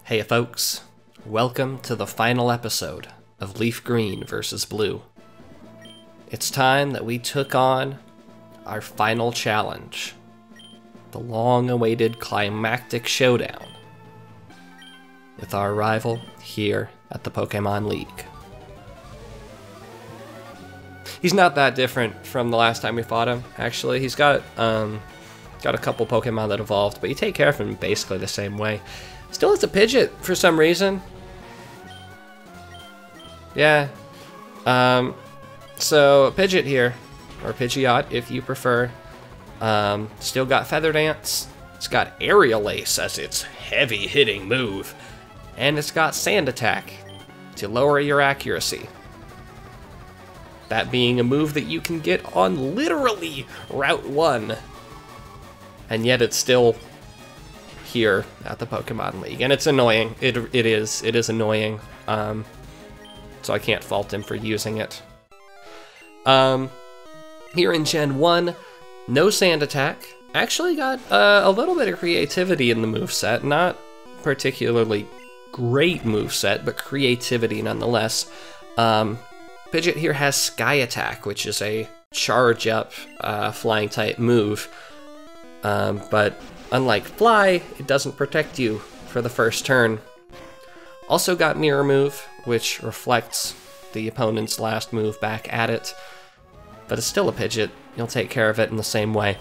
Hey folks, welcome to the final episode of LeafGreen versus Blue. It's time that we took on our final challenge, the long-awaited climactic showdown with our rival here at the Pokémon League. He's not that different from the last time we fought him, actually. He's got a couple Pokemon that evolved, but you take care of him basically the same way. Still has a Pidgeot for some reason. Yeah. So Pidgeot here, or Pidgeot if you prefer. Still got Feather Dance. It's got Aerial Ace as its heavy-hitting move. And it's got Sand Attack to lower your accuracy. That being a move that you can get on literally Route 1. And yet it's still here at the Pokemon League, and it's annoying. It is annoying. So I can't fault him for using it. Here in Gen 1, no Sand Attack. Actually got a little bit of creativity in the moveset. Not particularly great moveset, but creativity nonetheless. Pidgeot here has Sky Attack, which is a charge-up flying type move. But unlike Fly, it doesn't protect you for the first turn. Also got Mirror Move, which reflects the opponent's last move back at it. But it's still a Pidgeot. You'll take care of it in the same way.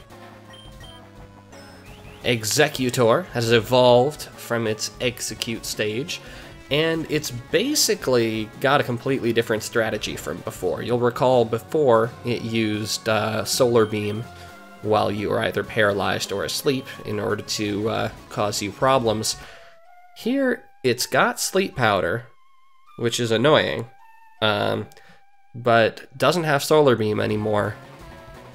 Executor has evolved from its Execute stage, and it's basically got a completely different strategy from before. You'll recall before it used Solar Beam while you are either paralyzed or asleep in order to cause you problems. Here, it's got Sleep Powder, which is annoying, but doesn't have Solar Beam anymore.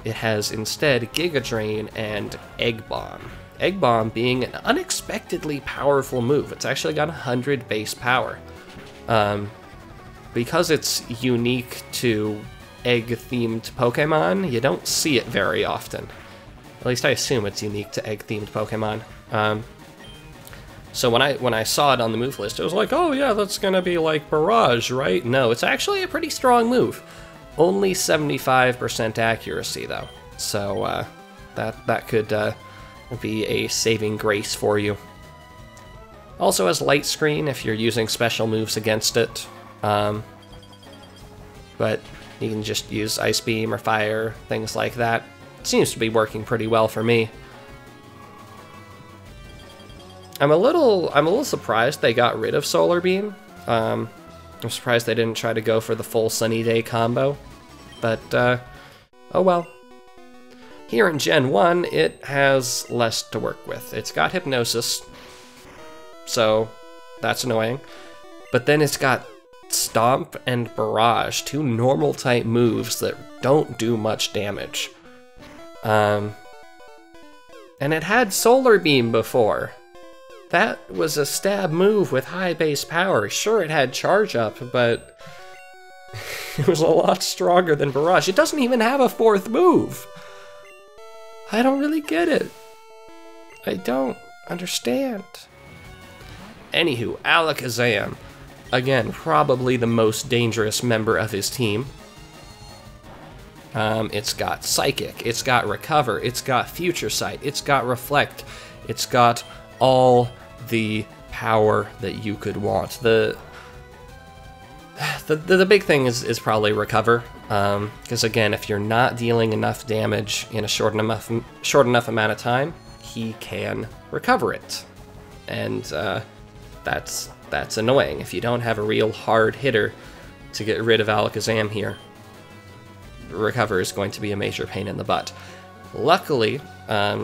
It has instead Giga Drain and Egg Bomb. Egg Bomb being an unexpectedly powerful move. It's actually got 100 base power. Because it's unique to egg-themed Pokemon, you don't see it very often. At least I assume it's unique to egg-themed Pokemon. So when I saw it on the move list, it was like, oh yeah, that's gonna be like Barrage, right? No, it's actually a pretty strong move. Only 75% accuracy though, so that could be a saving grace for you. Also has Light Screen if you're using special moves against it, but you can just use Ice Beam or Fire, things like that. It seems to be working pretty well for me. I'm a little surprised they got rid of Solar Beam. I'm surprised they didn't try to go for the full Sunny Day combo, but oh well. Here in Gen 1, it has less to work with. It's got Hypnosis, so that's annoying. But then it's got Stomp and Barrage, two normal type moves that don't do much damage. And it had Solar Beam before. That was a stab move with high base power. Sure, it had Charge Up, but it was a lot stronger than Barrage. It doesn't even have a fourth move. I don't really get it. I don't understand. Anywho, Alakazam. Again, probably the most dangerous member of his team. It's got Psychic, it's got Recover, it's got Future Sight, it's got Reflect, it's got all the power that you could want. The big thing is probably Recover, because again, if you're not dealing enough damage in a short enough amount of time, he can recover it, and that's annoying. If you don't have a real hard hitter to get rid of Alakazam here, Recover is going to be a major pain in the butt. Luckily,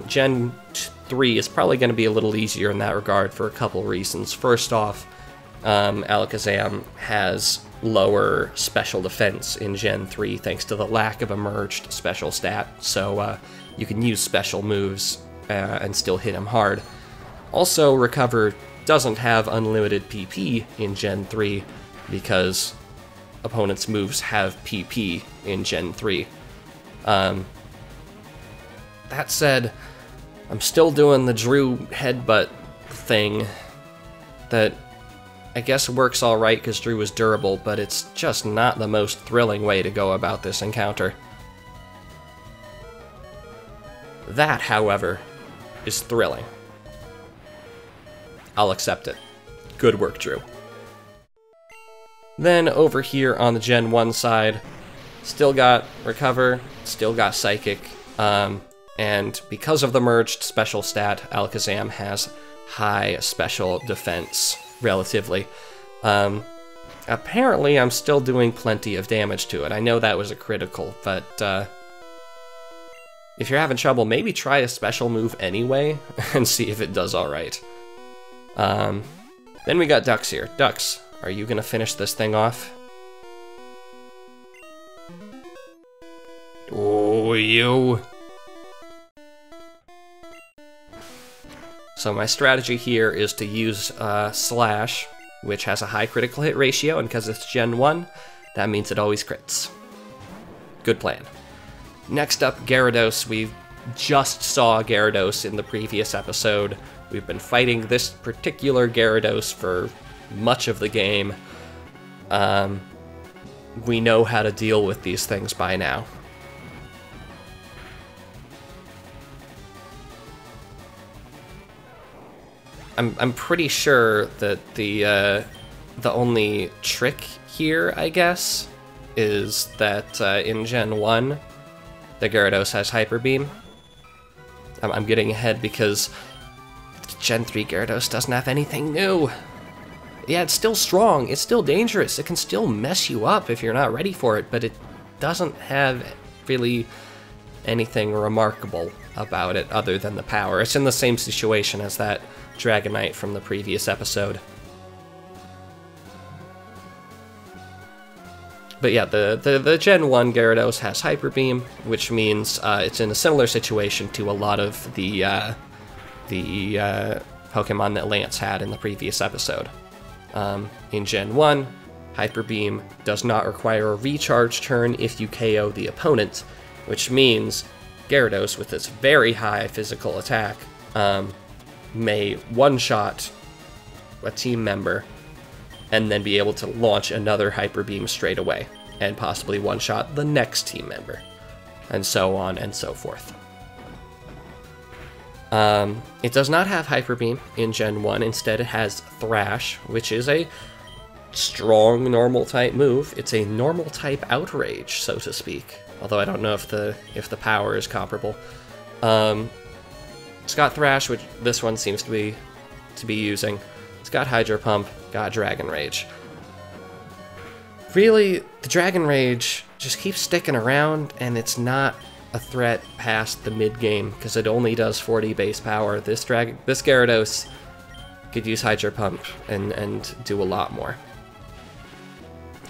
Gen 3 is probably going to be a little easier in that regard for a couple reasons. First off, Alakazam has lower special defense in Gen 3 thanks to the lack of a merged special stat, so you can use special moves and still hit him hard. Also, Recover doesn't have unlimited PP in Gen 3, because opponents' moves have PP in Gen 3. That said, I'm still doing the Drew headbutt thing that I guess works alright because Drew is durable, but it's just not the most thrilling way to go about this encounter. That, however, is thrilling. I'll accept it. Good work, Drew. Then over here on the Gen 1 side, still got Recover, still got Psychic, and because of the merged special stat, Alakazam has high special defense, relatively. Apparently I'm still doing plenty of damage to it. I know that was a critical, but if you're having trouble, maybe try a special move anyway, and see if it does alright. Then we got Ducks here. Ducks, are you gonna finish this thing off? Oh, you. So my strategy here is to use Slash, which has a high critical hit ratio, and because it's Gen 1, that means it always crits. Good plan. Next up, Gyarados. We just saw Gyarados in the previous episode. We've been fighting this particular Gyarados for much of the game. We know how to deal with these things by now. I'm pretty sure that the only trick here, I guess, is that in Gen 1, the Gyarados has Hyper Beam. I'm getting ahead because Gen 3 Gyarados doesn't have anything new. Yeah, it's still strong, it's still dangerous, it can still mess you up if you're not ready for it, but it doesn't have really anything remarkable about it other than the power. It's in the same situation as that Dragonite from the previous episode. But yeah, the Gen 1 Gyarados has Hyper Beam, which means it's in a similar situation to a lot of the Pokemon that Lance had in the previous episode. In Gen 1, Hyper Beam does not require a recharge turn if you KO the opponent, which means Gyarados, with its very high physical attack, may one-shot a team member and then be able to launch another Hyper Beam straight away, and possibly one-shot the next team member, and so on and so forth. It does not have Hyper Beam in Gen 1, instead it has Thrash, which is a strong normal-type move. It's a normal-type Outrage, so to speak, although I don't know if the power is comparable. It's got Thrash, which this one seems to be using. It's got Hydro Pump, got Dragon Rage. Really, the Dragon Rage just keeps sticking around, and it's not a threat past the mid-game, because it only does 40 base power. This Gyarados could use Hydro Pump and do a lot more.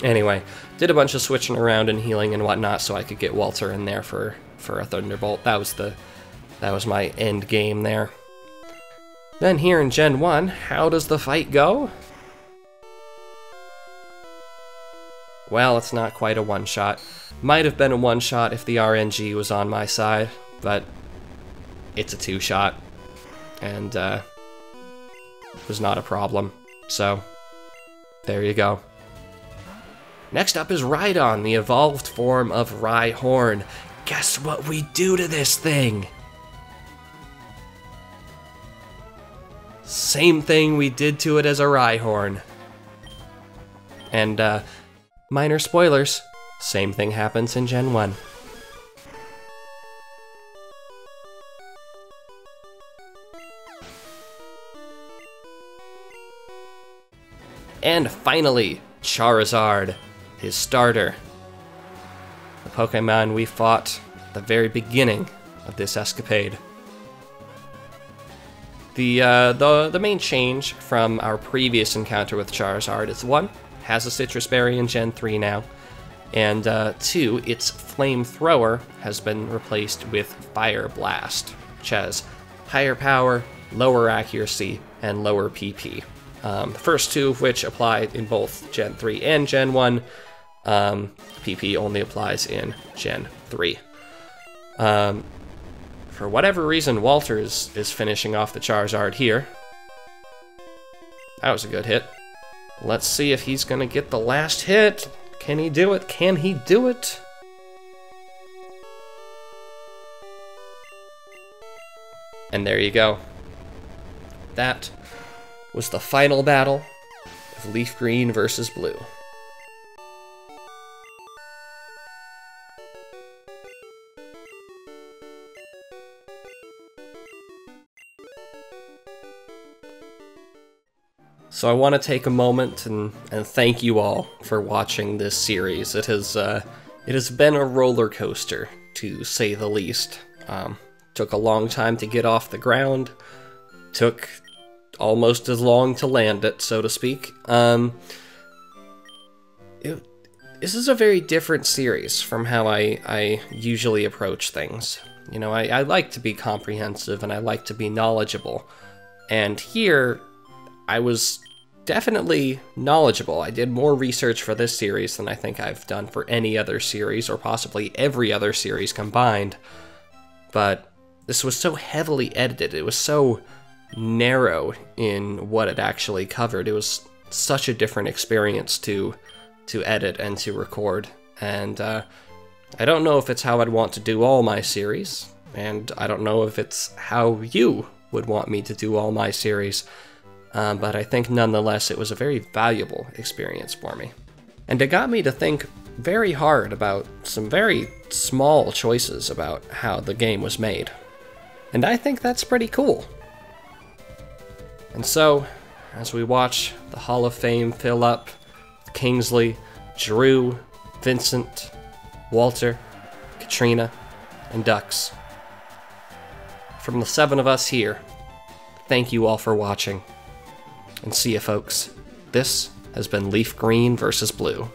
Anyway, did a bunch of switching around and healing and whatnot so I could get Walter in there for a Thunderbolt. That was my end game there. Then here in Gen 1, how does the fight go? Well, it's not quite a one-shot. Might have been a one-shot if the RNG was on my side, but it's a two-shot, and it was not a problem. So, there you go. Next up is Rhydon, the evolved form of Rhyhorn. Guess what we do to this thing? Same thing we did to it as a Rhyhorn. And, minor spoilers, same thing happens in Gen 1. And finally, Charizard, his starter. The Pokemon we fought at the very beginning of this escapade. The main change from our previous encounter with Charizard is 1, has a Citrus Berry in Gen 3 now, and 2, its Flamethrower has been replaced with Fire Blast, which has higher power, lower accuracy, and lower PP. The first two of which apply in both Gen 3 and Gen 1. PP only applies in Gen 3. For whatever reason, Walter is finishing off the Charizard here. That was a good hit. Let's see if he's gonna get the last hit. Can he do it? Can he do it? And there you go. That was the final battle of LeafGreen versus Blue. So I want to take a moment and thank you all for watching this series. It has been a roller coaster, to say the least. Took a long time to get off the ground. Took almost as long to land it, so to speak. This is a very different series from how I usually approach things. You know, I like to be comprehensive and I like to be knowledgeable. And here, I was definitely knowledgeable. I did more research for this series than I think I've done for any other series, or possibly every other series combined. But this was so heavily edited. It was so narrow in what it actually covered. It was such a different experience to edit and to record. And I don't know if it's how I'd want to do all my series, and I don't know if it's how you would want me to do all my series. But I think nonetheless it was a very valuable experience for me. And it got me to think very hard about some very small choices about how the game was made. And I think that's pretty cool. And so, as we watch the Hall of Fame fill up, Kingsley, Drew, Vincent, Walter, Katrina, and Dux, from the 7 of us here, thank you all for watching. And see ya, folks. This has been LeafGreen versus Blue.